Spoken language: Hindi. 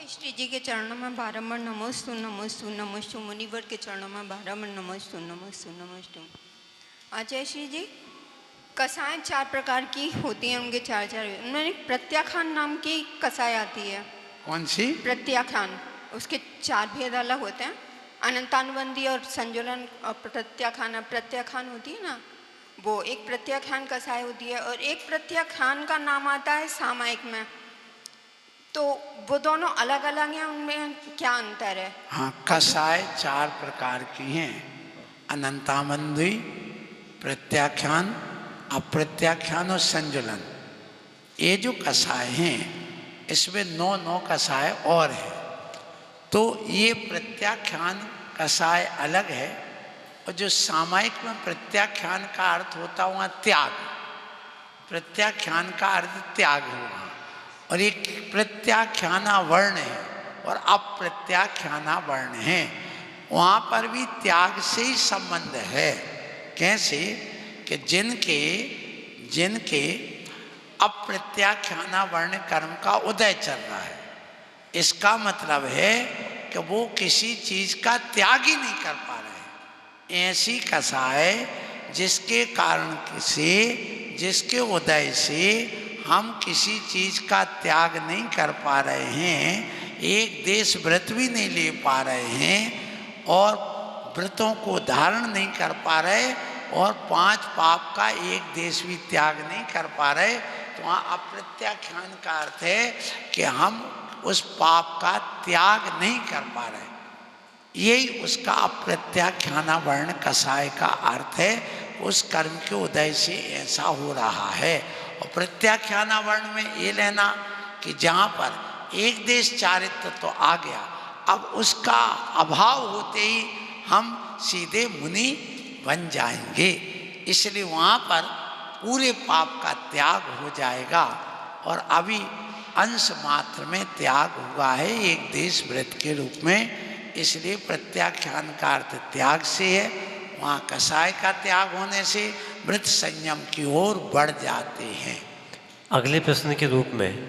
श्री जी के चरणों में बारंबार नमोस्तु नमोस्तु नमोस्तु, मुनिवर के चरणों में बारंबार नमोस्तु नमोस्तु नमोस्तु। आचार्य श्री जी, कसाएं 4 प्रकार की होती हैं, उनके 4 उन्होंने प्रत्याख्यान नाम की कसाई आती है। कौन सी? प्रत्याख्यान, उसके 4 भेद अलग होते हैं, अनंतानुबंधी और संजुलन और प्रत्याख्यान। प्रत्याख्यान होती है ना, वो एक प्रत्याख्यान कसाई होती है और एक प्रत्याख्यान का नाम आता है सामायिक में। तो वो दोनों अलग अलग हैं, उनमें क्या अंतर है? हाँ, कसाय 4 प्रकार की हैं, अनंतामंदी, प्रत्याख्यान, अप्रत्याख्यान और संजुलन। ये जो कसाय हैं इसमें 9 कसाय और है। तो ये प्रत्याख्यान कसाय अलग है, और जो सामायिक में प्रत्याख्यान का अर्थ होता हुआ त्याग, प्रत्याख्यान का अर्थ त्याग हुआ, और एक प्रत्याख्याना वर्ण है और अप्रत्याख्याना वर्ण है। वहाँ पर भी त्याग से ही संबंध है। कैसे कि जिनके अप्रत्याख्याना वर्ण कर्म का उदय चल रहा है, इसका मतलब है कि वो किसी चीज का त्याग ही नहीं कर पा रहे। ऐसी कसाय जिसके कारण से, जिसके उदय से हम किसी चीज का त्याग नहीं कर पा रहे हैं, एक देश व्रत भी नहीं ले पा रहे हैं और व्रतों को धारण नहीं कर पा रहे और 5 पाप का एक देश भी त्याग नहीं कर पा रहे, तो वहाँ अप्रत्याख्यान का अर्थ है कि हम उस पाप का त्याग नहीं कर पा रहे। यही उसका अप्रत्याख्याना वर्ण कसाय का अर्थ है। उस कर्म के उदय से ऐसा हो रहा है। और प्रत्याख्याना वर्ण में ये लेना कि जहाँ पर एक देश चारित्र तो आ गया, अब उसका अभाव होते ही हम सीधे मुनि बन जाएंगे, इसलिए वहाँ पर पूरे पाप का त्याग हो जाएगा। और अभी अंश मात्र में त्याग हुआ है एक देश व्रत के रूप में, इसलिए प्रत्याख्यान का अर्थ त्याग से है। वहाँ कसाय का त्याग होने से व्रत संयम की ओर बढ़ जाते हैं। अगले प्रश्न के रूप में